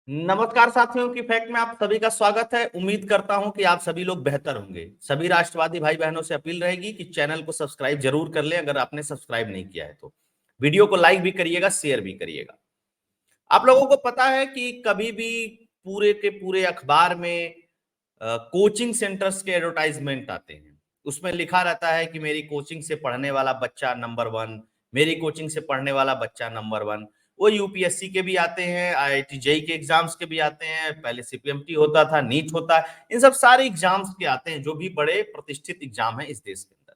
नमस्कार साथियों की फैक्ट में आप सभी का स्वागत है। उम्मीद करता हूं कि आप सभी लोग बेहतर होंगे। सभी राष्ट्रवादी भाई बहनों से अपील रहेगी कि चैनल को सब्सक्राइब जरूर कर लें अगर आपने सब्सक्राइब नहीं किया है तो। वीडियो को लाइक भी करिएगा, शेयर भी करिएगा। आप लोगों को पता है कि कभी भी पूरे के पूरे अखबार में कोचिंग सेंटर्स के एडवर्टाइजमेंट आते हैं। उसमें लिखा रहता है कि मेरी कोचिंग से पढ़ने वाला बच्चा नंबर वन, मेरी कोचिंग से पढ़ने वाला बच्चा नंबर वन। वो यूपीएससी के भी आते हैं, आईआईटी जेई के एग्जाम्स के भी आते हैं, पहले सीपीएमटी होता था, नीट होता है, इन सब सारे एग्जाम्स के आते हैं जो भी बड़े प्रतिष्ठित एग्जाम है इस देश के अंदर।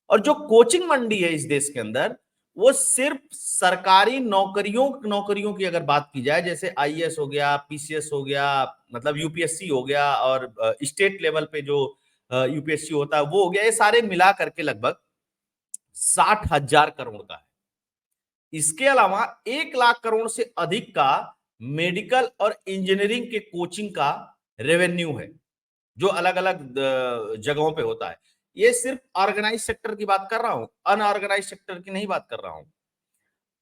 और जो कोचिंग मंडी है इस देश के अंदर, वो सिर्फ सरकारी नौकरियों नौकरियों की अगर बात की जाए, जैसे आईएएस हो गया, पीसीएस हो गया, मतलब यूपीएससी हो गया, और स्टेट लेवल पे जो यूपीएससी होता है वो हो गया, ये सारे मिला करके लगभग 60,000 करोड़ का है। इसके अलावा 1 लाख करोड़ से अधिक का मेडिकल और इंजीनियरिंग के कोचिंग का रेवेन्यू है जो अलग अलग जगहों पे होता है। ये सिर्फ ऑर्गेनाइज सेक्टर की बात कर रहा हूं, अनऑर्गेनाइज सेक्टर की नहीं बात कर रहा हूं।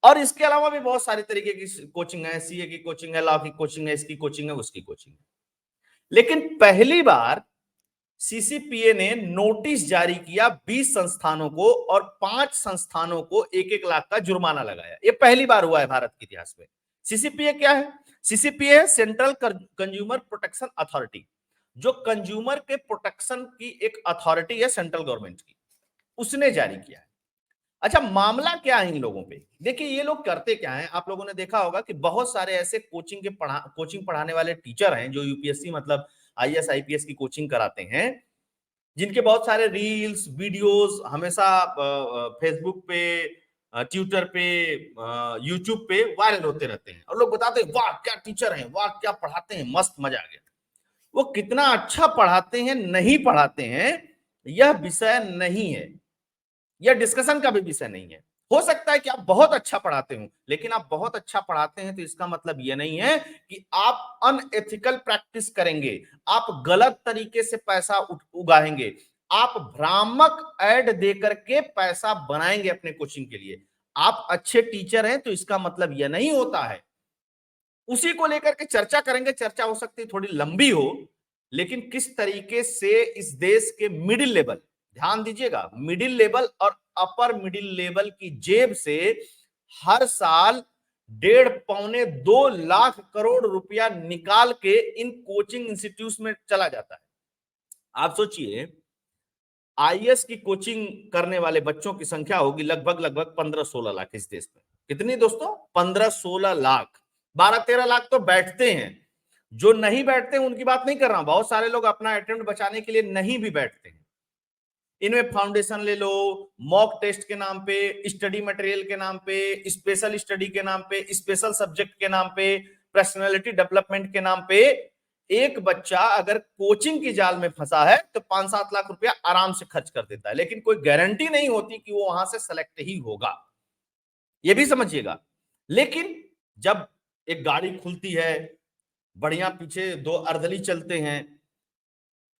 और इसके अलावा भी बहुत सारे तरीके की कोचिंग है, सीए की कोचिंग है, लॉ की कोचिंग है, इसकी कोचिंग है, उसकी कोचिंग है। लेकिन पहली बार सीसीपीए ने नोटिस जारी किया 20 संस्थानों को और 5 संस्थानों को 1-1 लाख का जुर्माना लगाया। ये पहली बार हुआ है भारत के इतिहास में। सीसीपीए क्या है? सीसीपीए है सेंट्रल कंज्यूमर प्रोटेक्शन अथॉरिटी, जो कंज्यूमर के प्रोटेक्शन की एक अथॉरिटी है सेंट्रल गवर्नमेंट की, उसने जारी किया है। अच्छा, मामला क्या है इन लोगों पे? देखिए ये लोग करते क्या है, आप लोगों ने देखा होगा कि बहुत सारे ऐसे कोचिंग पढ़ाने वाले टीचर हैं जो यूपीएससी मतलब आईएएस आईपीएस की कोचिंग कराते हैं, जिनके बहुत सारे रील्स वीडियोस हमेशा फेसबुक पे, ट्विटर पे, यूट्यूब पे वायरल होते रहते हैं और लोग बताते हैं वाह क्या टीचर हैं, वाह क्या पढ़ाते हैं, मस्त मजा आ गया। वो कितना अच्छा पढ़ाते हैं नहीं पढ़ाते हैं यह विषय नहीं है, यह डिस्कशन का भी विषय नहीं है। हो सकता है कि आप बहुत अच्छा पढ़ाते हो, लेकिन आप बहुत अच्छा पढ़ाते हैं तो इसका मतलब यह नहीं है कि आप अनएथिकल प्रैक्टिस करेंगे, आप गलत तरीके से पैसा उगाएंगे, आप भ्रामक ऐड देकर के पैसा बनाएंगे अपने कोचिंग के लिए। आप अच्छे टीचर हैं तो इसका मतलब यह नहीं होता है। उसी को लेकर के चर्चा करेंगे, चर्चा हो सकती है थोड़ी लंबी हो, लेकिन किस तरीके से इस देश के मिडिल लेवल, ध्यान दीजिएगा, मिडिल लेवल और अपर मिडिल लेवल की जेब से हर साल 1.5 पौने 2 लाख करोड़ रुपया निकाल के इन कोचिंग इंस्टीट्यूट में चला जाता है। आप सोचिए, आईएएस की कोचिंग करने वाले बच्चों की संख्या होगी लगभग लगभग 15-16 लाख इस देश में। कितनी दोस्तों? 15-16 लाख। 12-13 लाख तो बैठते हैं, जो नहीं बैठते हैं उनकी बात नहीं कर रहा हूं, बहुत सारे लोग अपना अटेम्प्ट बचाने के लिए नहीं भी बैठते हैं। इनमें फाउंडेशन ले लो, मॉक टेस्ट के नाम पे, स्टडी मटेरियल के नाम पे, स्पेशल स्टडी के नाम पे, स्पेशल सब्जेक्ट के नाम पे, पर्सनालिटी डेवलपमेंट के नाम पे, एक बच्चा अगर कोचिंग की जाल में फंसा है तो 5-7 लाख रुपया आराम से खर्च कर देता है, लेकिन कोई गारंटी नहीं होती कि वो वहां से सेलेक्ट ही होगा, ये भी समझिएगा। लेकिन जब एक गाड़ी खुलती है, बढ़िया पीछे 2 अर्दली चलते हैं,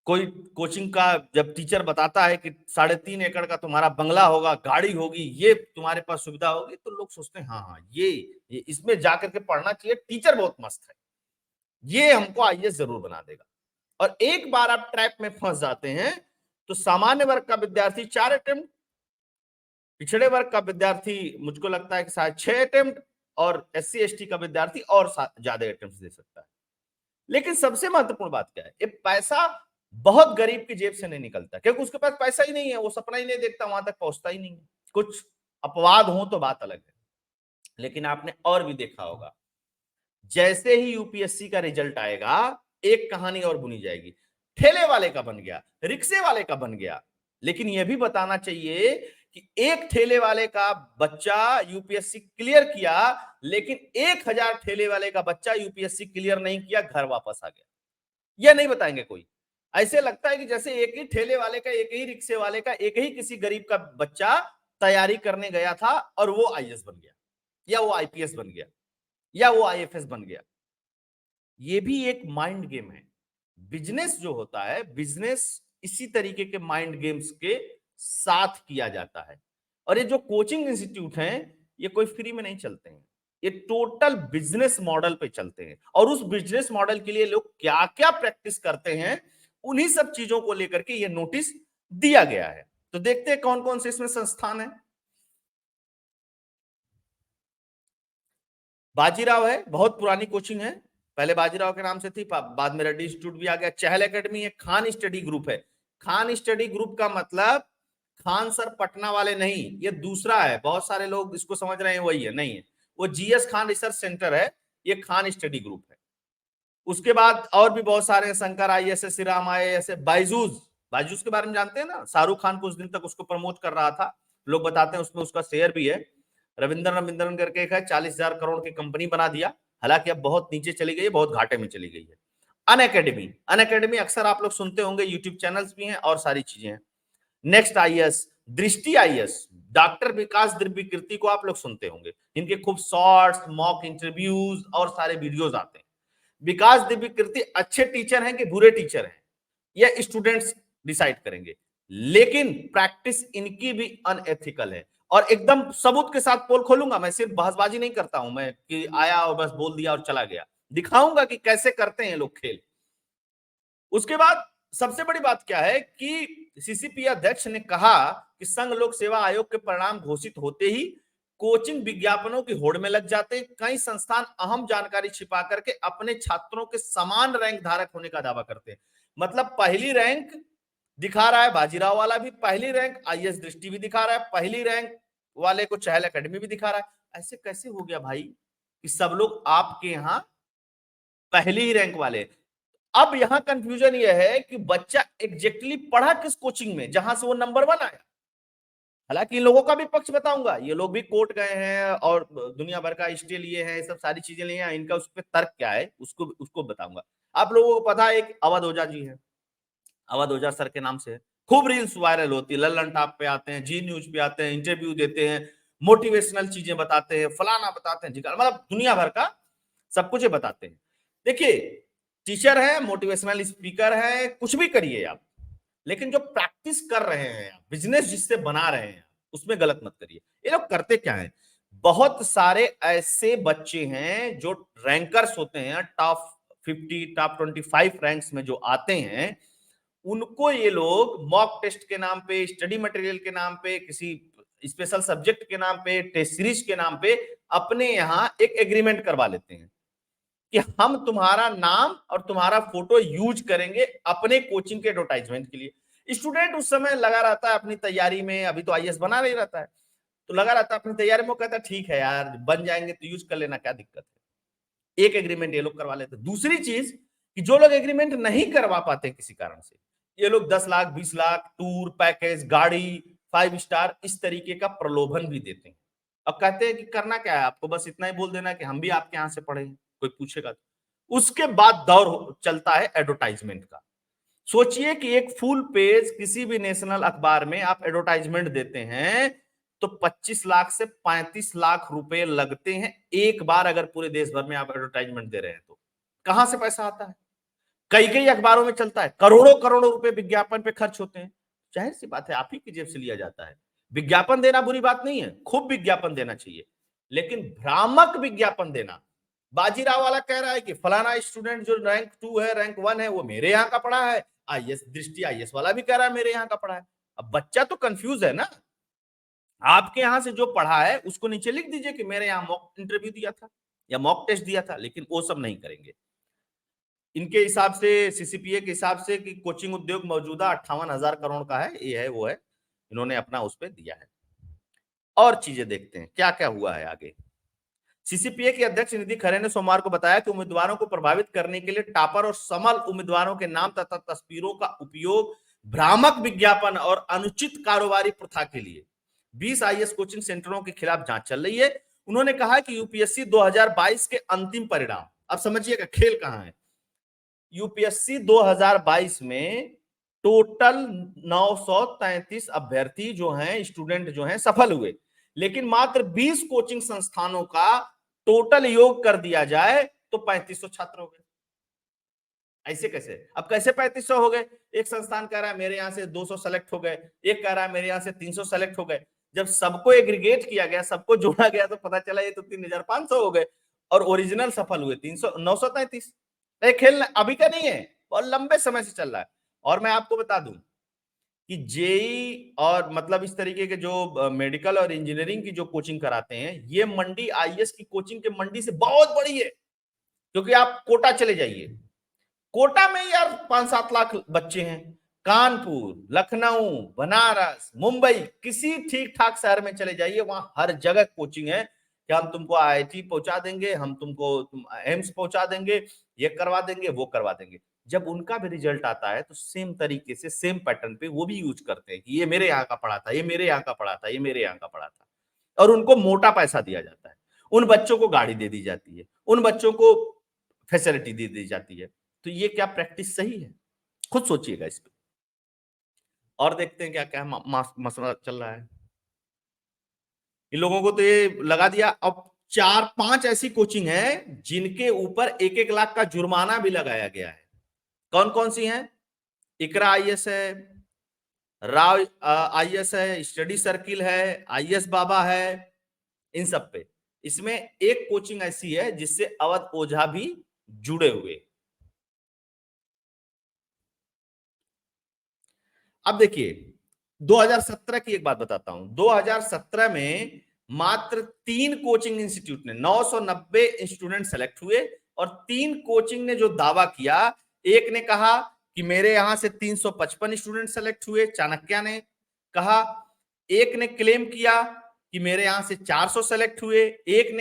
कोई कोचिंग का जब टीचर बताता है कि 3.5 एकड़ का तुम्हारा बंगला होगा, गाड़ी होगी, ये तुम्हारे पास सुविधा होगी, तो लोग सोचते हैं हाँ हाँ ये इसमें जाकर के पढ़ना चाहिए, टीचर बहुत मस्त है, ये हमको आईएएस जरूर बना देगा। और एक बार आप ट्रैप में फंस जाते हैं तो सामान्य वर्ग का विद्यार्थी 4 अटेम्प्ट, पिछड़े वर्ग का विद्यार्थी मुझको लगता है कि शायद 6 अटेम्प्ट, और एससी एसटी का विद्यार्थी और ज्यादा अटेम्प्ट दे सकता है। लेकिन सबसे महत्वपूर्ण बात क्या है, ये पैसा बहुत गरीब की जेब से नहीं निकलता, क्योंकि उसके पास पैसा ही नहीं है, वो सपना ही नहीं देखता, वहां तक पहुंचता ही नहीं है। कुछ अपवाद हो तो बात अलग है, लेकिन आपने और भी देखा होगा, जैसे ही यूपीएससी का रिजल्ट आएगा एक कहानी और बुनी जाएगी, ठेले वाले का बन गया, रिक्शे वाले का बन गया। लेकिन यह भी बताना चाहिए कि एक ठेले वाले का बच्चा यूपीएससी क्लियर किया, लेकिन 1,000 ठेले वाले का बच्चा यूपीएससी क्लियर नहीं किया, घर वापस आ गया। यह नहीं बताएंगे कोई। ऐसे लगता है कि जैसे एक ही ठेले वाले का, एक ही रिक्शे वाले का, एक ही किसी गरीब का बच्चा तैयारी करने गया था और वो आईएएस बन गया, या वो आईपीएस बन गया, या वो आईएफएस बन गया। ये भी एक माइंड गेम है। बिजनेस जो होता है, बिजनेस इसी तरीके के माइंड गेम्स के साथ किया जाता है। और ये जो कोचिंग इंस्टीट्यूट हैं, ये कोई फ्री में नहीं चलते हैं, ये टोटल बिजनेस मॉडल पे चलते हैं, और उस बिजनेस मॉडल के लिए लोग क्या क्या प्रैक्टिस करते हैं, उन्हीं सब चीजों को लेकर के ये नोटिस दिया गया है। तो देखते हैं कौन कौन से इसमें संस्थान है। बाजीराव है, बहुत पुरानी कोचिंग है, पहले बाजीराव के नाम से थी, बाद में रेड्डी इंस्टीट्यूट भी आ गया। चहल एकेडमी है, खान स्टडी ग्रुप है। खान स्टडी ग्रुप का मतलब खान सर पटना वाले नहीं, ये दूसरा है, बहुत सारे लोग इसको समझ रहे हैं वही है, नहीं है, वो जीएस खान रिसर्च सेंटर है, ये खान स्टडी ग्रुप है। उसके बाद और भी बहुत सारे, शंकर आईएएस, श्री राम आईएएस, बायजूस, बायजूस के बारे में जानते हैं ना, शाहरुख खान कुछ दिन तक उसको प्रमोट कर रहा था, लोग बताते हैं उसमें उसका शेयर भी है। रविंद्र रविंद्रन करके एक है, 40,000 करोड़ की कंपनी बना दिया, हालांकि अब बहुत नीचे चली गई है, बहुत घाटे में चली गई है। अनअकैडमी, अनअकैडमी अक्सर आप लोग सुनते होंगे, यूट्यूब चैनल्स भी हैं और सारी चीजें हैं। नेक्स्ट आईएएस, दृष्टि आईएएस, डॉक्टर विकास दिव्य कीर्ति को आप लोग सुनते होंगे, इनके खूब शॉर्ट्स, मॉक इंटरव्यूज और सारे वीडियोज आते हैं। विकास दिव्य कीर्ति अच्छे टीचर हैं कि बुरे टीचर हैं, यह स्टूडेंट्स डिसाइड करेंगे, लेकिन प्रैक्टिस इनकी भी अनएथिकल है। और एकदम सबूत के साथ पोल खोलूंगा, मैं सिर्फ बहसबाजी नहीं करता हूं मैं कि आया और बस बोल दिया और चला गया, दिखाऊंगा कि कैसे करते हैं लोग खेल। उसके बाद सबसे बड़ी बात क्या है कि सीसीपी अध्यक्ष ने कहा कि संघ लोक सेवा आयोग के परिणाम घोषित होते ही कोचिंग विज्ञापनों की होड़ में लग जाते हैं। कई संस्थान अहम जानकारी छिपा करके अपने छात्रों के समान रैंक धारक होने का दावा करते हैं। मतलब पहली रैंक दिखा रहा है बाजीराव वाला भी, पहली रैंक आईएएस दृष्टि भी दिखा रहा है, पहली रैंक वाले को चहल एकेडमी भी दिखा रहा है। ऐसे कैसे हो गया भाई कि सब लोग आपके यहां पहली ही रैंक वाले। अब यहां कंफ्यूजन यह है कि बच्चा एग्जैक्टली पढ़ा किस कोचिंग में जहां से वो नंबर 1 आया। हालांकि इन लोगों का भी पक्ष बताऊंगा, ये लोग भी कोर्ट गए हैं और दुनिया भर का स्टे लिए हैं, सब सारी चीजें लिए हैं, इनका उस पर तर्क क्या है उसको उसको बताऊंगा। आप लोगों को पता है एक अवध ओझा जी है, अवध ओझा सर के नाम से खूब रील्स वायरल होती है, लल्लन टॉप पे आते हैं, जी न्यूज पे आते हैं, इंटरव्यू देते हैं, मोटिवेशनल चीजें बताते हैं, फलाना बताते हैं, मतलब दुनिया भर का सब कुछ बताते हैं। देखिए, टीचर है, मोटिवेशनल स्पीकर है, कुछ भी करिए आप, लेकिन जो प्रैक्टिस कर रहे हैं, बिजनेस जिससे बना रहे हैं, उसमें गलत मत करिए। ये लोग करते क्या है, बहुत सारे ऐसे बच्चे हैं जो रैंकर्स होते हैं, टॉप 50 टॉप 25 रैंक्स में जो आते हैं, उनको ये लोग मॉक टेस्ट के नाम पे, स्टडी मटेरियल के नाम पे, किसी स्पेशल सब्जेक्ट के नाम पे, टेस्ट सीरीज के नाम पे अपने यहां एक एग्रीमेंट करवा लेते हैं कि हम तुम्हारा नाम और तुम्हारा फोटो यूज करेंगे अपने कोचिंग के एडवर्टाइजमेंट के लिए। स्टूडेंट उस समय लगा रहता है अपनी तैयारी में, अभी तो आईएएस बना नहीं रहता है, तो लगा रहता है अपनी तैयारी में, कहता है ठीक है यार बन जाएंगे तो यूज कर लेना, क्या दिक्कत है। एक एग्रीमेंट ये लोग करवा लेते। दूसरी चीज कि जो लोग एग्रीमेंट नहीं करवा पाते किसी कारण से, ये लोग 10 लाख 20 लाख टूर पैकेज, गाड़ी, 5 स्टार, इस तरीके का प्रलोभन भी देते हैं। अब कहते हैं कि करना क्या है आपको, बस इतना ही बोल देना कि हम भी आपके यहां से पढ़े, कोई पूछेगा तो। उसके बाद दौर चलता है एडवर्टाइजमेंट का। सोचिए कि एक फुल पेज किसी भी नेशनल अखबार में आप एडवर्टाइजमेंट देते हैं तो 25 लाख से 35 लाख रुपए लगते हैं एक बार, अगर पूरे देश भर में आप एडवर्टाइजमेंट दे रहे हैं तो कहां से पैसा आता है। कई कई अखबारों में चलता है, करोड़ों करोड़ों रुपए विज्ञापन पे खर्च होते हैं, जाहिर सी बात है आप ही की जेब से लिया जाता है। विज्ञापन देना बुरी बात नहीं है, खूब विज्ञापन देना चाहिए, लेकिन भ्रामक विज्ञापन देना। बाजीराव वाला कह रहा है कि फलाना स्टूडेंट जो रैंक 2 है, रैंक 1 है, वो मेरे यहाँ का पढ़ा है, आईएएस दृष्टि आईएएस वाला भी कह रहा है मेरे यहाँ का पढ़ा है। अब बच्चा तो कंफ्यूज है ना, आपके यहां से जो पढ़ा है उसको नीचे लिख दीजिए कि मेरे यहाँ मॉक इंटरव्यू दिया था या मॉक टेस्ट दिया था, लेकिन वो सब नहीं करेंगे। इनके हिसाब से, सीसीपीए के हिसाब से कि कोचिंग उद्योग मौजूदा 58,000 करोड़ का है, ये है वो है, इन्होंने अपना उस पर दिया है। और चीजें देखते हैं क्या क्या हुआ है आगे। सीसीपीए के अध्यक्ष निधि खरे ने सोमवार को बताया कि उम्मीदवारों को प्रभावित करने के लिए टॉपर और समल उम्मीदवारों के नाम तथा तस्वीरों का उपयोग भ्रामक विज्ञापन और अनुचित कारोबारी प्रथा के लिए 20 आईएएस कोचिंग सेंटरों के खिलाफ जांच चल रही है। उन्होंने कहा कि यूपीएससी 2022 के अंतिम परिणाम, अब समझिएगा खेल कहां है, यूपीएससी 2022 में टोटल 933 अभ्यर्थी जो हैं, स्टूडेंट जो हैं सफल हुए, लेकिन मात्र 20 कोचिंग संस्थानों का टोटल योग कर दिया जाए तो 3500 छात्र हो गए। ऐसे कैसे, अब कैसे 3500 हो गए, एक संस्थान कह रहा है मेरे यहां से 200 सेलेक्ट हो गए, एक कह रहा है मेरे यहां से 300 सेलेक्ट हो गए। जब सबको एग्रीगेट किया गया, सबको जोड़ा गया, तो पता चला ये तो 3,500 हो गए, और ओरिजिनल सफल हुए 933। ये खेल अभी का नहीं है, बहुत लंबे समय से चल रहा है। और मैं आपको बता दूं कि जेई और मतलब इस तरीके के जो मेडिकल और इंजीनियरिंग की जो कोचिंग कराते हैं, ये मंडी आईएएस की कोचिंग के मंडी से बहुत बड़ी है। क्योंकि आप कोटा चले जाइए, कोटा में यार 5-7 लाख बच्चे हैं। कानपुर, लखनऊ, बनारस, मुंबई, किसी ठीक ठाक शहर में चले जाइए, वहां हर जगह कोचिंग है कि हम तुमको आईआईटी पहुंचा देंगे, हम तुमको एम्स पहुंचा देंगे, ये करवा देंगे, वो करवा देंगे। जब उनका भी रिजल्ट आता है तो सेम तरीके से, सेम पैटर्न पे वो भी यूज करते हैं कि ये मेरे यहाँ का पढ़ा था, ये मेरे यहाँ का पढ़ा था, ये मेरे यहाँ का पढ़ा था, और उनको मोटा पैसा दिया जाता है। उन बच्चों को गाड़ी दे दी जाती है, उन बच्चों को फैसिलिटी दे दी जाती है। तो ये क्या प्रैक्टिस सही है? खुद सोचिएगा इस पे। और देखते हैं क्या क्या मसला चल रहा है। इन लोगों को तो ये लगा दिया। अब 4-5 ऐसी कोचिंग है जिनके ऊपर 1-1 लाख का जुर्माना भी लगाया गया है। कौन कौन सी हैं? इकरा आईएएस है, राव आईएएस है, स्टडी सर्किल है, आईएएस बाबा है, इन सब पे। इसमें एक कोचिंग ऐसी है जिससे अवध ओझा भी जुड़े हुए। अब देखिए 2017 की एक बात बताता हूं। 2017 में मात्र 3 कोचिंग इंस्टीट्यूट ने 990 स्टूडेंट सेलेक्ट हुए, और 3 कोचिंग ने जो दावा किया, एक ने कहा कि मेरे यहां से 355 स्टूडेंट सेलेक्ट हुए, चाणक्य ने कहा। एक ने क्लेम किया कि मेरे यहां से 400 सेलेक्ट हुए, एक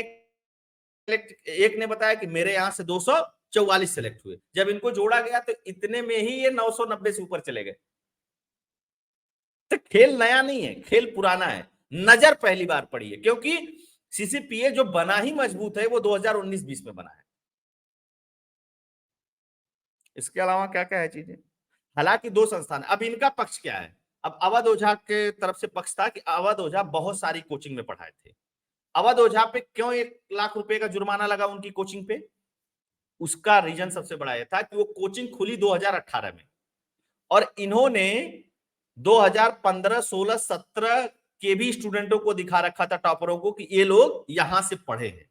ने बताया कि मेरे यहां से 244 सेलेक्ट हुए। जब इनको जोड़ा गया तो इतने में ही ये 990 से ऊपर चले गए। तो खेल नया नहीं है, खेल पुराना है। नजर पहली बार पड़ी है, क्योंकि सीसीपीए जो बना ही मजबूत है वो 2019-20 में बना है। इसके अलावा क्या क्या है चीजें। हालांकि 2 संस्थान, अब इनका पक्ष क्या है। अब अवध ओझा के तरफ से पक्ष था कि अवध ओझा बहुत सारी कोचिंग में पढ़ाए थे। अवध ओझा पे क्यों 1 लाख रुपए का जुर्माना लगा उनकी कोचिंग पे? उसका रीजन सबसे बड़ा यह था कि वो कोचिंग खुली 2018 में, और इन्होंने 2015, 16, 17 के भी स्टूडेंटों को दिखा रखा था, टॉपरों को, कि ये लोग यहां से पढ़े हैं।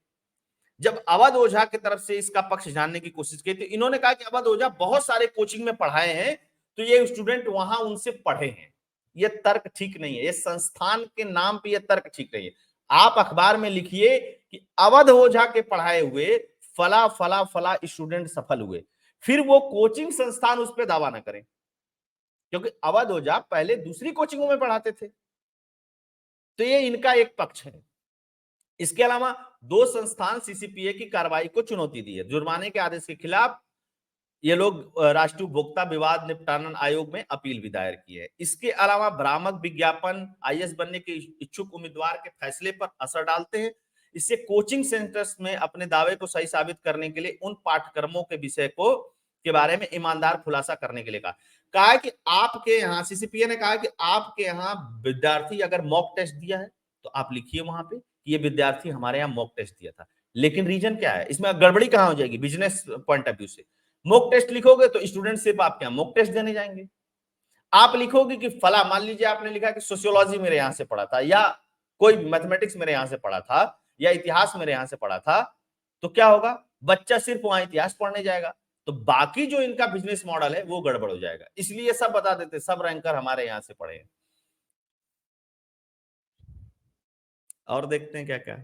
जब अवध ओझा की तरफ से इसका पक्ष जानने की कोशिश की तो इन्होंने कहा कि अवध ओझा बहुत सारे कोचिंग में पढ़ाए हैं, तो ये स्टूडेंट वहां उनसे पढ़े हैं। ये तर्क ठीक नहीं है, ये संस्थान के नाम पे ये तर्क ठीक नहीं है। आप अखबार में लिखिए कि अवध ओझा के पढ़ाए हुए फला फला फला स्टूडेंट सफल हुए, फिर वो कोचिंग संस्थान उस पर दावा ना करें, क्योंकि अवध ओझा पहले दूसरी कोचिंगों में पढ़ाते थे। तो ये इनका एक पक्ष है। इसके अलावा 2 संस्थान सीसीपीए की कार्रवाई को चुनौती दी है। जुर्माने के आदेश के खिलाफ ये लोग राष्ट्रीय उपभोक्ता विवाद निपटान आयोग में अपील भी दायर की है। इसके अलावा भ्रामक विज्ञापन आईएएस बनने के इच्छुक उम्मीदवार के फैसले पर असर डालते हैं। इससे कोचिंग सेंटर्स में अपने दावे को सही साबित करने के लिए उन पाठ्यक्रमों के विषय को के बारे में ईमानदार खुलासा करने के लिए कहा है कि आपके यहाँ, सीसीपीए ने कहा कि आपके यहाँ विद्यार्थी अगर मॉक टेस्ट दिया है तो आप लिखिए वहां पे कि ये विद्यार्थी हमारे यहाँ मॉक टेस्ट दिया था। लेकिन रीजन क्या है इसमें, गड़बड़ी कहां हो जाएगी बिजनेस पॉइंट ऑफ व्यू से। मॉक टेस्ट लिखोगे तो स्टूडेंट सिर्फ आपके यहाँ मॉक टेस्ट देने जाएंगे। आप लिखोगे कि फला, मान लीजिए आपने लिखा कि सोशियोलॉजी मेरे यहाँ से पढ़ा था, या कोई मैथमेटिक्स मेरे यहाँ से पढ़ा था, या इतिहास मेरे यहाँ से पढ़ा था, तो क्या होगा, बच्चा सिर्फ वहां इतिहास पढ़ने जाएगा, तो बाकी जो इनका बिजनेस मॉडल है वो गड़बड़ हो जाएगा। इसलिए सब बता देते सब रैंकर हमारे यहाँ से पढ़े हैं। और देखते हैं क्या क्या।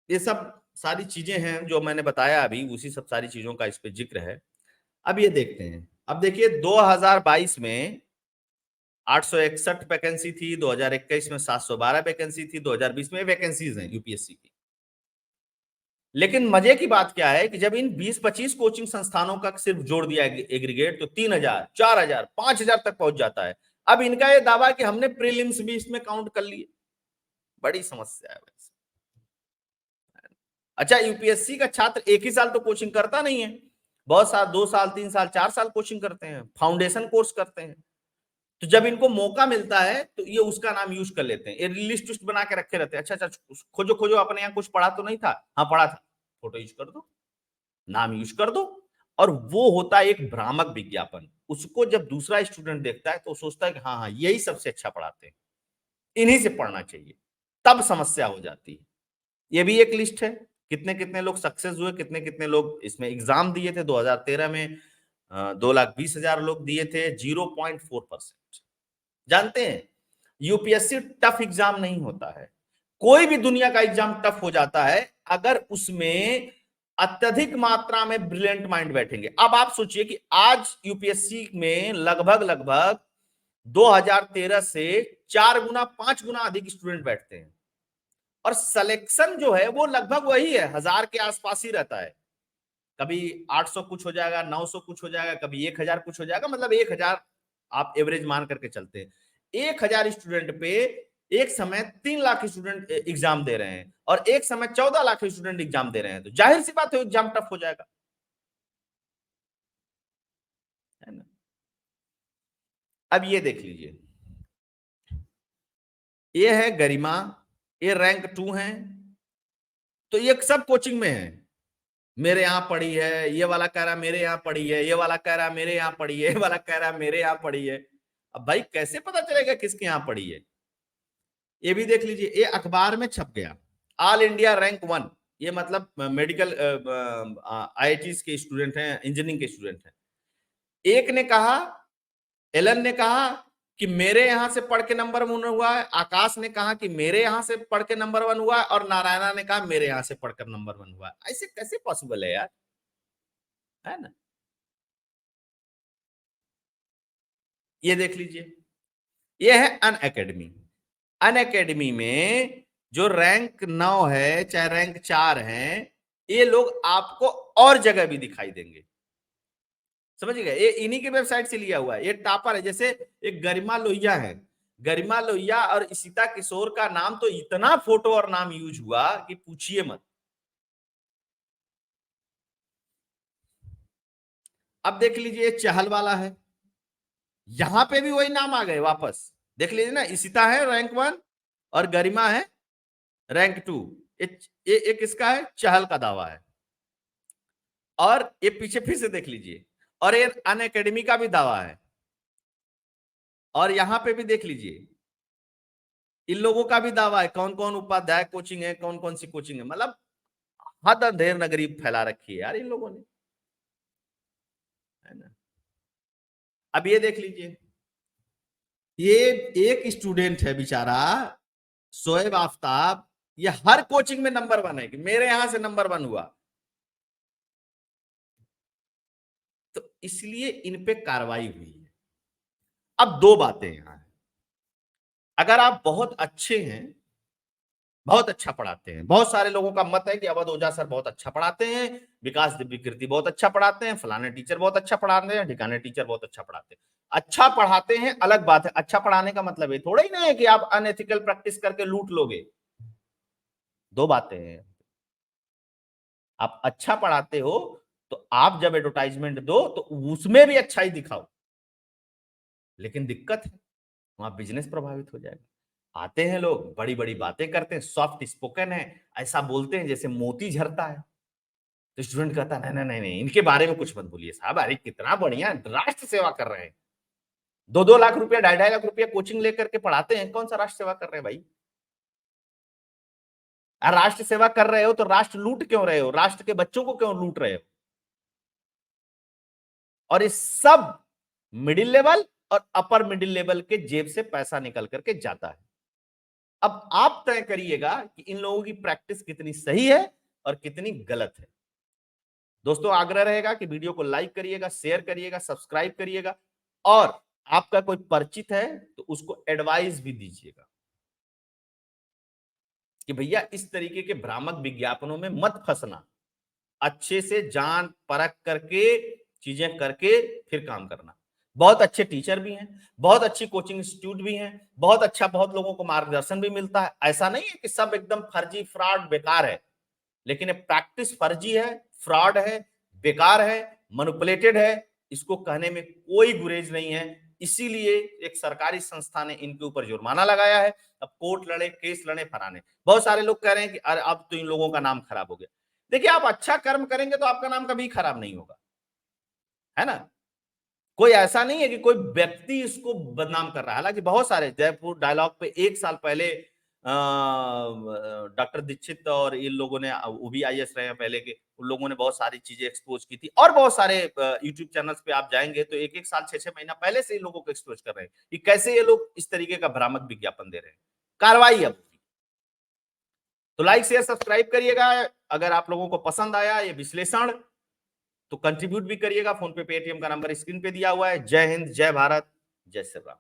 ये सब सारी चीजें हैं जो मैंने बताया अभी, उसी सब सारी चीजों का इस पे जिक्र है। अब ये देखते हैं। अब देखिए 2022 में 861 वैकेंसी थी, 2021 में 712 वैकेंसी थी, 2020 में वैकेंसीज हैं यूपीएससी की। लेकिन मजे की बात क्या है कि जब इन 20-25 कोचिंग संस्थानों का सिर्फ जोड़ दिया एग्रीगेट तो 3000, 4000, 5000 तक पहुंच जाता है। अब इनका यह दावा कि हमने प्रीलिम्स भी इसमें काउंट कर लिए। बड़ी समस्या है वैसे। अच्छा, यूपीएससी का छात्र एक ही साल तो कोचिंग करता नहीं है, बहुत साल 2 साल 3 साल 4 साल कोचिंग करते हैं, फाउंडेशन कोर्स करते हैं। तो जब इनको मौका मिलता है तो ये उसका नाम यूज कर लेते हैं, ये लिस्ट लिस्ट बना के रखे रहते हैं। अच्छा अच्छा, खोजो खोजो अपने यहाँ कुछ पढ़ा तो नहीं था, हाँ पढ़ा था, फोटो यूज कर दो, नाम यूज कर दो। और वो होता है एक भ्रामक विज्ञापन। उसको जब दूसरा स्टूडेंट देखता है तो सोचता है कि हाँ हाँ यही सबसे अच्छा पढ़ाते हैं। इन्हीं से पढ़ना चाहिए, तब समस्या हो जाती है। ये भी एक लिस्ट है, कितने कितने लोग सक्सेस हुए, कितने कितने लोग इसमें एग्जाम दिए थे। 2013 में 2,20,000 लोग दिए थे, 0.4%। जानते हैं, यूपीएससी टफ एग्जाम नहीं होता है। कोई भी दुनिया का एग्जाम टफ हो जाता है अगर उसमें अत्यधिक मात्रा में ब्रिलियंट माइंड बैठेंगे। अब आप सोचिए कि आज यूपीएससी में लगभग लगभग 2013 से 4 गुना 5 गुना अधिक स्टूडेंट बैठते हैं, और सिलेक्शन जो है वो लगभग वही है, 1,000 के आसपास ही रहता है। कभी 800 कुछ हो जाएगा, 900 कुछ हो जाएगा, कभी 1,000 कुछ हो जाएगा, मतलब 1,000 आप एवरेज मान करके चलते हैं। 1,000 स्टूडेंट पे एक समय 3 लाख स्टूडेंट एग्जाम दे रहे हैं, और एक समय 14 लाख स्टूडेंट एग्जाम दे रहे हैं, तो जाहिर सी बात है एग्जाम टफ हो जाएगा, है ना। अब ये देख लीजिए, ये है गरिमा, ये रैंक 2 है, तो ये सब कोचिंग में है। मेरे यहाँ पढ़ी है, ये वाला कह रहा मेरे यहाँ पढ़ी है, ये वाला कह रहा मेरे यहाँ पढ़ी है, ये वाला कह रहा मेरे यहाँ पढ़ी है। अब भाई कैसे पता चलेगा किसके यहाँ पढ़ी है? ये भी देख लीजिए, ये अखबार में छप गया, ऑल इंडिया रैंक 1। ये मतलब मेडिकल आईआईटीज के स्टूडेंट हैं, इंजीनियरिंग के स्टूडेंट हैं। एक ने कहा, एलन ने कहा कि मेरे यहां से पढ़ के नंबर 1 हुआ है, आकाश ने कहा कि मेरे यहां से पढ़ के नंबर 1 हुआ है, और नारायणा ने कहा मेरे यहां से पढ़कर नंबर 1 हुआ है। ऐसे कैसे पॉसिबल है यार, है ना। ये देख लीजिए, ये है अन अकेडमी। अन अकेडमी में जो रैंक 9 है चाहे रैंक 4 है, ये लोग आपको और जगह भी दिखाई देंगे, समझ गए। ये इन्हीं के वेबसाइट से लिया हुआ है, ये टॉपर है। जैसे एक गरिमा लोहिया है, गरिमा लोहिया और इशिता किशोर का नाम तो इतना फोटो और नाम यूज हुआ कि पूछिए मत। अब देख लीजिए, चहल वाला है, यहां पे भी वही नाम आ गए वापस। देख लीजिए ना, इशिता है रैंक 1 और गरिमा है रैंक 2। ये किसका है? चहल का दावा है। और ये पीछे फिर से देख लीजिए, और ये अन अकेडमी का भी दावा है। और यहां पे भी देख लीजिए, इन लोगों का भी दावा है, कौन कौन उपाध्याय कोचिंग है, कौन कौन सी कोचिंग है। मतलब हद अंधेर नगरी फैला रखी है यार इन लोगों ने, है ना। अब ये देख लीजिए, ये एक स्टूडेंट है बेचारा, शोएब आफ्ताब, ये हर कोचिंग में नंबर 1 है कि मेरे यहां से नंबर 1 हुआ। तो इसलिए इन पे कार्रवाई हुई है। अब दो बातें यहां है, अगर आप बहुत अच्छे हैं, बहुत अच्छा पढ़ाते हैं, बहुत सारे लोगों का मत है कि अवध ओझा सर बहुत अच्छा पढ़ाते हैं, विकास दिव्यकीर्ति बहुत अच्छा पढ़ाते हैं, फलाने टीचर बहुत अच्छा पढ़ाते हैं, ढिकाने टीचर बहुत अच्छा पढ़ाते हैं। अच्छा पढ़ाते हैं अलग बात है, अच्छा पढ़ाने का मतलब ये थोड़ा ही नहीं है कि आप अनएथिकल प्रैक्टिस करके लूट लोगे। दो बातें हैं, आप अच्छा पढ़ाते हो तो आप जब एडवर्टाइजमेंट दो तो उसमें भी अच्छा ही दिखाओ, लेकिन दिक्कत है वहां बिजनेस प्रभावित हो जाएगा। आते हैं लोग, बड़ी बड़ी बातें करते हैं, सॉफ्ट स्पोकन है, ऐसा बोलते हैं जैसे मोती झरता है, तो स्टूडेंट कहता है नहीं नहीं नहीं नहीं, इनके बारे में कुछ मत बोलिए साहब, अरे कितना बढ़िया राष्ट्र सेवा कर रहे हैं, 2-2 लाख रुपया 2.5-2.5 लाख रुपया कोचिंग लेकर के पढ़ाते हैं, कौन सा राष्ट्र सेवा कर रहे हैं भाई। राष्ट्र सेवा कर रहे हो तो राष्ट्र लूट क्यों रहे हो, राष्ट्र के बच्चों को क्यों लूट रहे हो। और इस सब मिडिल लेवल और अपर मिडिल लेवल के जेब से पैसा निकल करके जाता है। अब आप तय करिएगा कि इन लोगों की प्रैक्टिस कितनी सही है और कितनी गलत है। दोस्तों आग्रह रहेगा कि वीडियो को लाइक करिएगा, शेयर करिएगा, सब्सक्राइब करिएगा, और आपका कोई परिचित है तो उसको एडवाइस भी दीजिएगा कि भैया इस तरीके के भ्रामक विज्ञापनों में मत फंसना, अच्छे से जान परख करके चीजें करके फिर काम करना। बहुत अच्छे टीचर भी हैं, बहुत अच्छी कोचिंग इंस्टीट्यूट भी हैं, बहुत अच्छा, बहुत लोगों को मार्गदर्शन भी मिलता है। ऐसा नहीं है कि सब एकदम फर्जी फ्रॉड बेकार है, लेकिन ये प्रैक्टिस फर्जी है, फ्रॉड है, बेकार है, मैनिपुलेटेड है, इसको कहने में कोई गुरेज नहीं है। इसीलिए एक सरकारी संस्था ने इनके ऊपर जुर्माना लगाया है। अब कोर्ट लड़े, केस लड़े, फराने। बहुत सारे लोग कह रहे हैं कि अरे अब तो इन लोगों का नाम खराब हो गया। देखिए, आप अच्छा कर्म करेंगे तो आपका नाम कभी खराब नहीं होगा, है ना। कोई ऐसा नहीं है कि कोई व्यक्ति इसको बदनाम कर रहा है। हालांकि बहुत सारे जयपुर डायलॉग पे 1 साल पहले डॉक्टर दीक्षित और इन लोगों ने, वो भी आईएएस रहे हैं पहले के, उन लोगों ने बहुत सारी चीजें एक्सपोज की थी। और बहुत सारे यूट्यूब चैनल्स पे आप जाएंगे तो 1-1 साल 6-6 महीना पहले से इन लोगों को एक्सपोज कर रहे हैं कि कैसे ये लोग इस तरीके का भ्रामक विज्ञापन दे रहे हैं। कार्रवाई अब। तो लाइक शेयर सब्सक्राइब करिएगा। अगर आप लोगों को पसंद आया ये विश्लेषण तो कंट्रीब्यूट भी करिएगा। फोन पे पेटीएम का नंबर स्क्रीन पे दिया हुआ है। जय हिंद, जय भारत, जय श्री राम।